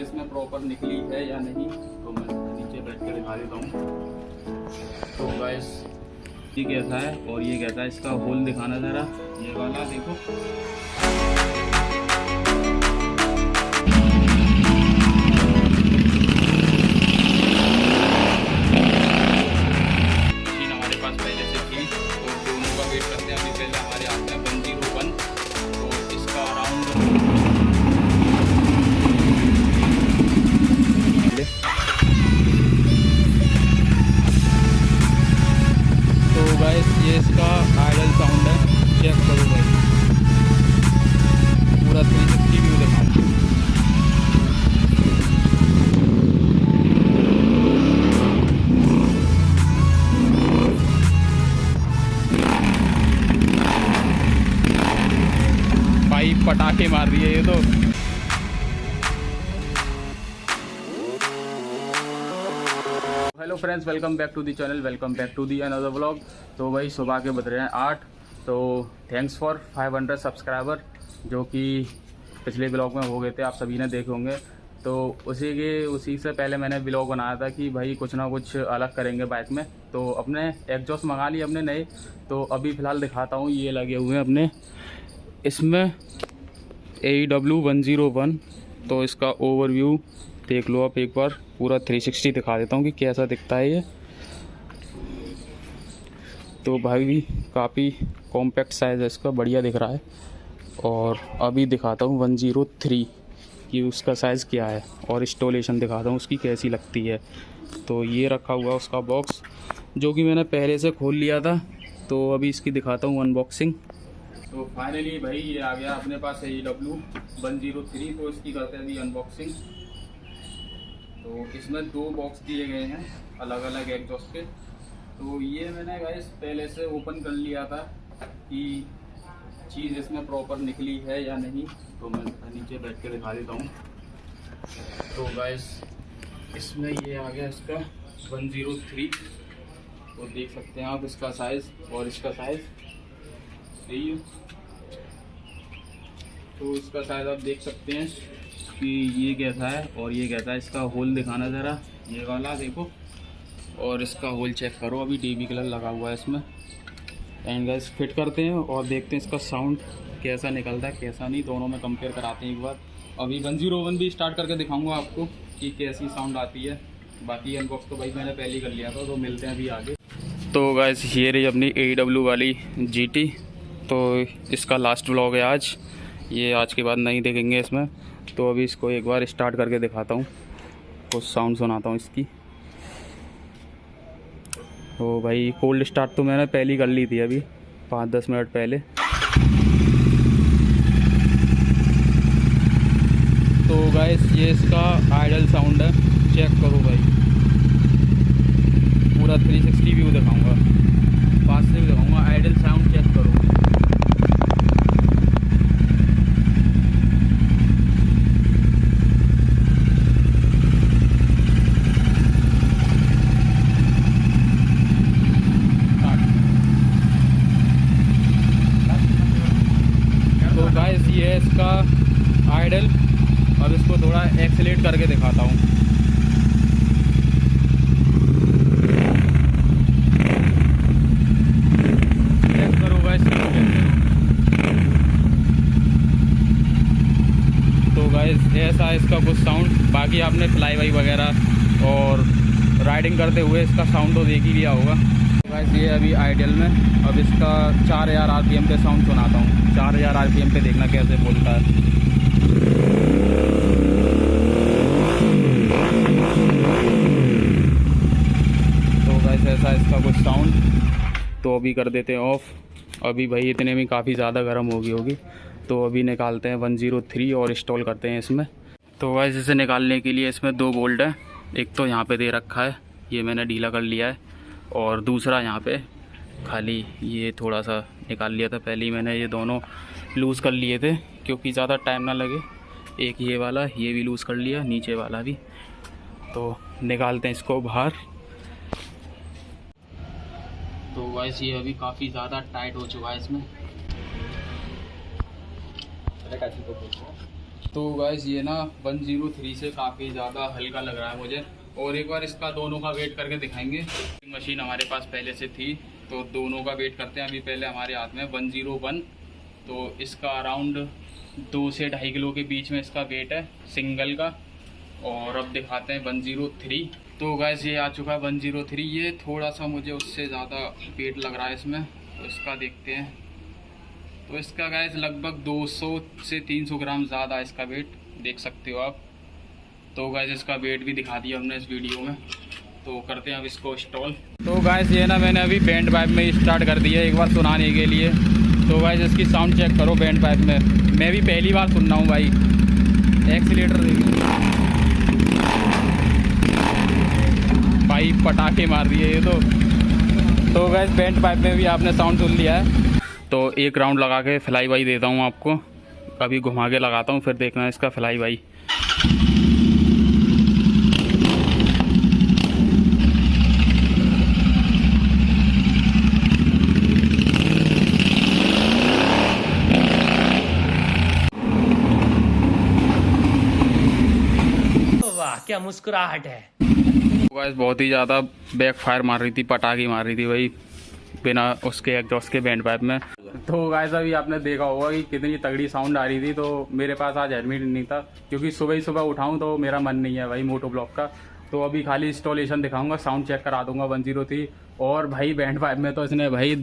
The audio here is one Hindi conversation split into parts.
इसमें प्रॉपर निकली है या नहीं, तो मैं नीचे बैठ के दिखा देता हूँ। तो गाइस ये कैसा है और ये कैसा है, इसका होल दिखाना ज़रा। ये वाला देखो, हमारे पास पहले से थी, तो दोनों का वेट करते हैं। अभी पहले हमारे आता है 101, तो इसका अराउंड गाइस ये इसका आइडल साउंड है, चेक करो भाई, पूरा 360 व्यू दिखाऊं। भाई पटाखे मार रही है ये तो। Hello friends, welcome back to the channel, welcome back to the another vlog. तो भाई सुबह के बज रहे हैं 8, तो थैंक्स फॉर 500 सब्सक्राइबर, जो कि पिछले ब्लॉग में हो गए थे, आप सभी ने देखे होंगे। तो उसी से पहले मैंने ब्लॉग बनाया था कि भाई कुछ ना कुछ अलग करेंगे बाइक में। तो अपने एग्जॉस्ट मंगा लिए अपने नए, तो अभी फ़िलहाल दिखाता हूँ। ये लगे हुए हैं अपने इसमें AEW 101। तो इसका ओवरव्यू देख लो आप एक बार, पूरा 360 दिखा देता हूँ कि कैसा दिखता है ये। तो भाई काफ़ी कॉम्पैक्ट साइज़ है इसका, बढ़िया दिख रहा है। और अभी दिखाता हूँ 103 कि उसका साइज़ क्या है, और इंस्टॉलेशन दिखाता हूँ उसकी कैसी लगती है। तो ये रखा हुआ उसका बॉक्स, जो कि मैंने पहले से खोल लिया था। तो अभी इसकी दिखाता हूँ अनबॉक्सिंग। तो फाइनली भाई ये आ गया अपने पास AEW 103। तो इसकी करते हैं अभी अनबॉक्सिंग। तो इसमें 2 बॉक्स दिए गए हैं अलग अलग एग्जॉस्ट के। तो ये मैंने गाइस पहले से ओपन कर लिया था कि चीज़ इसमें प्रॉपर निकली है या नहीं, तो मैं नीचे बैठ के दिखा देता हूँ। तो गाइस इसमें ये आ गया इसका 103। तो देख सकते हैं आप इसका साइज़ और इसका साइज़ सही है। तो इसका साइज़ आप देख सकते हैं कि ये कैसा है और ये कैसा है। इसका होल दिखाना ज़रा, ये वाला देखो, और इसका होल चेक करो। अभी DB कलर लगा हुआ है इसमें। एंड गाइस फिट करते हैं और देखते हैं इसका साउंड कैसा निकलता है कैसा नहीं, दोनों में कंपेयर कराते हैं एक बार। अभी 101 भी स्टार्ट करके दिखाऊंगा आपको कि कैसी साउंड आती है। बाकी अनबॉक्स तो भाई मैंने पहले ही कर लिया था, तो मिलते हैं अभी आगे। तो गाइस ये रही अपनी AEW वाली GT। तो इसका लास्ट व्लॉग है आज, ये आज के बाद नहीं देखेंगे इसमें। तो अभी इसको एक बार स्टार्ट करके दिखाता हूँ, कुछ साउंड सुनाता हूँ इसकी। तो भाई कोल्ड स्टार्ट तो मैंने पहले ही कर ली थी, अभी 5-10 मिनट पहले। तो गाइस ये इसका आइडल साउंड है, चेक करो भाई, पूरा 360 व्यू दिखाऊंगा, पास से भी दिखाऊंगा। आइडल साउंड चेक करो। तो गाइस ये है इसका आइडल। अब इसको थोड़ा एक्सेलेरेट करके दिखाता हूँ। चेक करो गाइस। तो गाइस ऐसा है इसका कुछ साउंड। बाकी आपने फ्लाई बाई वगैरह और राइडिंग करते हुए इसका साउंड तो देख ही लिया होगा। तो गाइस ये अभी आइडियल में, अब इसका 4000 RPM पे साउंड सुनाता हूँ। 4000 RPM पे देखना कैसे बोलता है। तो गाइस ऐसा इसका कुछ साउंड। तो अभी कर देते हैं ऑफ। अभी भाई इतने में काफ़ी ज़्यादा गर्म होगी। तो अभी निकालते हैं 103 और इंस्टॉल करते हैं इसमें। तो गाइस इसे निकालने के लिए इसमें 2 बोल्ट है। एक तो यहाँ पे दे रखा है, ये मैंने ढीला कर लिया है, और दूसरा यहाँ पे खाली ये थोड़ा सा निकाल लिया था पहले ही मैंने। ये दोनों लूज़ कर लिए थे क्योंकि ज़्यादा टाइम ना लगे। एक ये वाला, ये भी लूज़ कर लिया, नीचे वाला भी। तो निकालते हैं इसको बाहर। तो गाइस ये अभी काफ़ी ज़्यादा टाइट हो चुका है इसमें। तो गाइस ये ना 103 से काफ़ी ज़्यादा हल्का लग रहा है मुझे। और एक बार इसका दोनों का वेट करके दिखाएंगे। मशीन हमारे पास पहले से थी तो दोनों का वेट करते हैं। अभी पहले हमारे हाथ में 101, तो इसका अराउंड 2 से 2.5 किलो के बीच में इसका वेट है सिंगल का। और अब दिखाते हैं 103। तो गाइस ये आ चुका है 103। ये थोड़ा सा मुझे उससे ज़्यादा वेट लग रहा है इसमें, तो इसका देखते हैं। तो इसका गाइस लगभग 200 से 300 ग्राम ज़्यादा इसका वेट, देख सकते हो आप। तो गाइस इसका वेट भी दिखा दिया हमने इस वीडियो में। तो करते हैं अब इसको इंस्टॉल। तो गाइस ये ना मैंने अभी बैंड पाइप में स्टार्ट कर दिया एक बार सुनाने के लिए। तो गाइस इसकी साउंड चेक करो बैंड पाइप में। मैं भी पहली बार सुन रहा हूँ भाई। एक्सीलेटर देखिए भाई, पटाखे मार दिए ये तो गाइस बैंड पाइप में भी आपने साउंड सुन लिया है। तो एक राउंड लगा के फ्लाई बाई देता हूँ आपको। अभी घुमा के लगाता हूँ, फिर देखना है इसका फ्लाई बाई। वाह क्या मुस्कुराहट है। गाइस बहुत ही ज़्यादा बैक फायर मार रही थी, पटाखे मार रही थी भाई बिना उसके एग्जॉस्ट के बैंड पाइप में। तो गाइस अभी आपने देखा होगा कि कितनी तगड़ी साउंड आ रही थी। तो मेरे पास आज हेलमेट नहीं था क्योंकि सुबह ही सुबह उठाऊं तो मेरा मन नहीं है भाई मोटो ब्लॉक का। तो अभी खाली इंस्टॉलेशन दिखाऊंगा, साउंड चेक करा दूंगा 103। और भाई बैंड पाइप में तो इसने भाई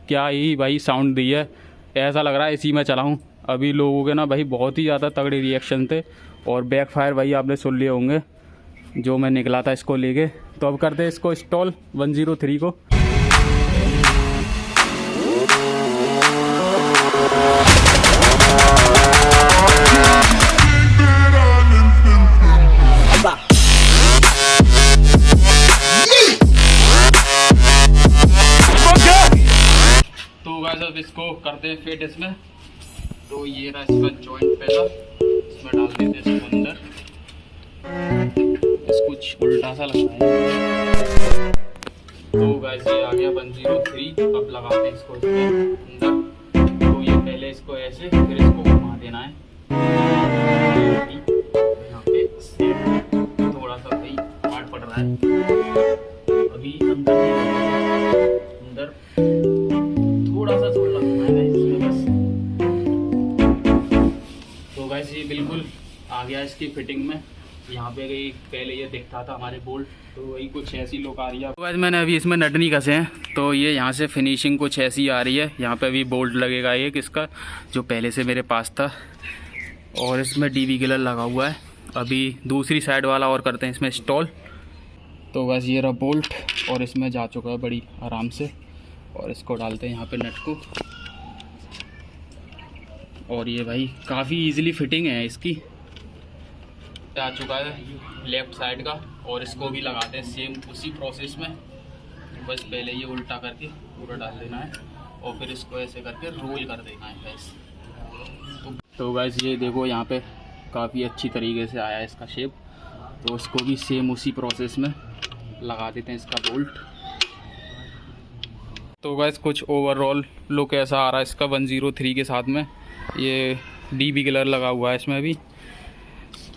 क्या ही भाई साउंड दी है, ऐसा लग रहा है इसी में चलाऊँ। अभी लोगों के ना भाई बहुत ही ज़्यादा तगड़े रिएक्शन थे। और बैक फायर भाई आपने सुन लिए होंगे जो मैं निकला था इसको लेके। तो अब करते हैं इसको इंस्टॉल 103 को। तो गाइस अब इसको करते हैं फिट इसमें। तो ये रहा इसका जॉइंट पहला, इसमें डाल देते हैं इसको अंदर। कुछ उल्टा सा लग रहा है। तो गाइस ये आ गया 103। अब लगाते हैं इसको इसके अंदर। तो ये पहले इसको ऐसे, फिर इसको घुमा देना है यहाँ पे। थोड़ा सा भाई हार्ड पड़ रहा है अभी। अंदर थोड़ा सा जोर लगना है इसमें बस। तो गाइस ये बिल्कुल आ गया इसकी फिटिंग में। यहाँ पे गई पहले ये दिखता था हमारे बोल्ट, तो वही कुछ ऐसी लुक आ रही है। तो वैसे मैंने अभी इसमें नट नहीं कसे हैं, तो ये यहाँ से फिनिशिंग कुछ ऐसी आ रही है। यहाँ पे अभी बोल्ट लगेगा एक इसका जो पहले से मेरे पास था। और इसमें डीवी गिलर लगा हुआ है। अभी दूसरी साइड वाला और करते हैं इसमें इंस्टॉल। तो बस ये रहा बोल्ट और इसमें जा चुका है बड़ी आराम से। और इसको डालते हैं यहाँ पे नट को। और ये भाई काफ़ी ईजिली फिटिंग है इसकी। आ चुका है लेफ्ट साइड का। और इसको भी लगाते हैं सेम उसी प्रोसेस में। बस पहले ये उल्टा करके पूरा डाल देना है और फिर इसको ऐसे करके रोल कर देना है गैस। तो गैस ये देखो यहाँ पे काफ़ी अच्छी तरीके से आया है इसका शेप। तो इसको भी सेम उसी प्रोसेस में लगा देते हैं इसका बोल्ट। तो गैस कुछ ओवरऑल लुक ऐसा आ रहा है इसका 103 के साथ में। ये डीबी कलर लगा हुआ है इसमें भी।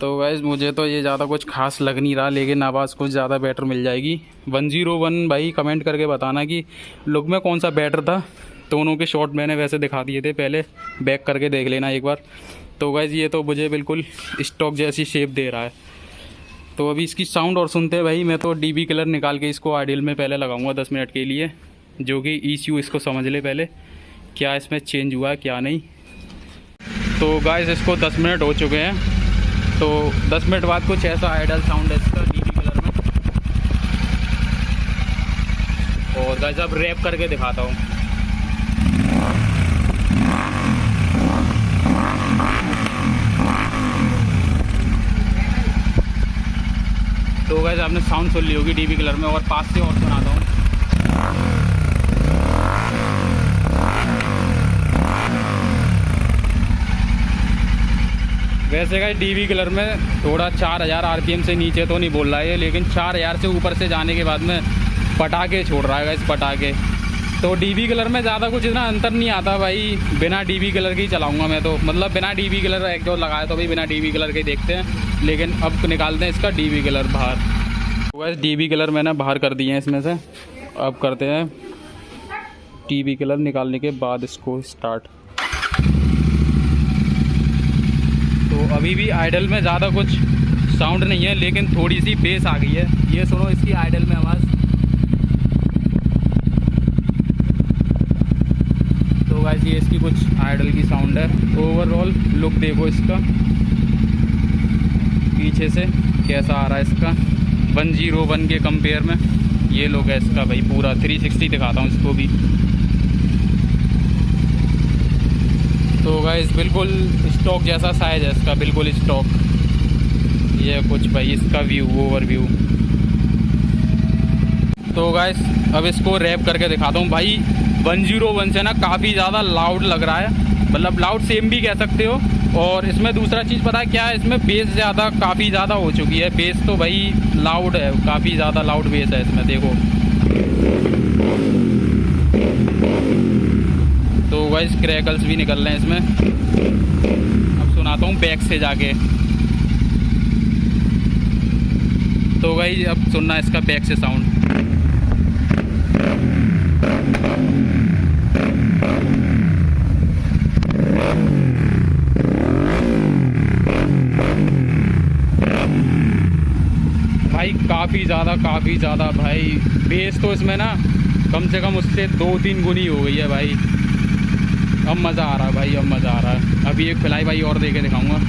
तो गाइस मुझे तो ये ज़्यादा कुछ खास लग नहीं रहा, लेकिन आवाज़ कुछ ज़्यादा बेटर मिल जाएगी। 101 भाई कमेंट करके बताना कि लुक में कौन सा बेटर था। दोनों के शॉट मैंने वैसे दिखा दिए थे, पहले बैक करके देख लेना एक बार। तो गाइस ये तो मुझे बिल्कुल स्टॉक जैसी शेप दे रहा है। तो अभी इसकी साउंड और सुनते हैं भाई। मैं तो डीबी कलर निकाल के इसको आइडियल में पहले लगाऊंगा 10 मिनट के लिए, जो कि ECU इसको समझ ले पहले क्या इसमें चेंज हुआ है क्या नहीं। तो गाइस इसको 10 मिनट हो चुके हैं। तो 10 मिनट बाद कुछ ऐसा आइडियल साउंड है इसका डीबी कलर में। और गाइस अब रैप करके दिखाता हूँ। तो गाइस आपने साउंड सुन ली होगी डीबी कलर में, और पास से और सुनाता हूँ। वैसे गाइस डीबी कलर में थोड़ा 4000 RPM से नीचे तो नहीं बोल रहा है, लेकिन 4000 से ऊपर से जाने के बाद में पटाखे छोड़ रहा है गाइस, पटाखे। तो डीबी कलर में ज़्यादा कुछ इतना अंतर नहीं आता भाई, बिना डीबी कलर के ही चलाऊंगा मैं तो, मतलब बिना डीबी कलर एग्जॉस्ट लगाया तो भी बिना डीबी कलर के ही देखते हैं, लेकिन अब निकालते हैं इसका डीबी कलर बाहर। तो वैसे डीबी कलर मैंने बाहर कर दिए हैं इसमें से, अब करते हैं डीबी कलर निकालने के बाद इसको स्टार्ट। तो अभी भी आइडल में ज़्यादा कुछ साउंड नहीं है, लेकिन थोड़ी सी बेस आ गई है। ये सुनो इसकी आइडल में आवाज़। तो गाइस ये इसकी कुछ आइडल की साउंड है। ओवरऑल लुक देखो इसका पीछे से कैसा आ रहा है इसका 101 के कंपेयर में। ये लुक है इसका भाई पूरा 360 दिखाता हूँ इसको भी। तो गाइस बिल्कुल स्टॉक जैसा साइज है इसका, बिल्कुल स्टॉक। ये कुछ भाई इसका व्यू, ओवरव्यू। तो गाइस अब इसको रैप करके दिखाता हूँ भाई। 101 से ना काफ़ी ज़्यादा लाउड लग रहा है, मतलब लाउड सेम भी कह सकते हो। और इसमें दूसरा चीज़ पता है क्या है, इसमें बेस ज़्यादा काफ़ी ज़्यादा हो चुकी है। बेस तो भाई लाउड है, काफ़ी ज़्यादा लाउड बेस है इसमें, देखो। तो गाइस क्रैकल्स भी निकल रहे हैं इसमें। अब सुनाता हूँ बैक से जाके। तो गाइस अब सुनना इसका बैक से साउंड। भाई काफ़ी ज़्यादा भाई बेस तो इसमें ना कम से कम उससे 2-3 गुनी हो गई है भाई। अब मज़ा आ रहा है भाई, अब मज़ा आ रहा है। अभी एक फिलाई भाई और दे के दिखाऊँगा।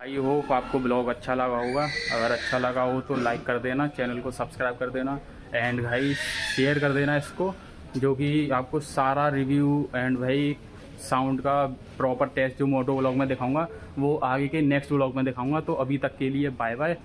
आई होप आपको ब्लॉग अच्छा लगा होगा। अगर अच्छा लगा हो तो लाइक कर देना, चैनल को सब्सक्राइब कर देना, एंड भाई शेयर कर देना इसको, जो कि आपको सारा रिव्यू एंड भाई साउंड का प्रॉपर टेस्ट जो मोटो व्लॉग में दिखाऊंगा वो आगे के नेक्स्ट व्लॉग में दिखाऊंगा। तो अभी तक के लिए बाय बाय।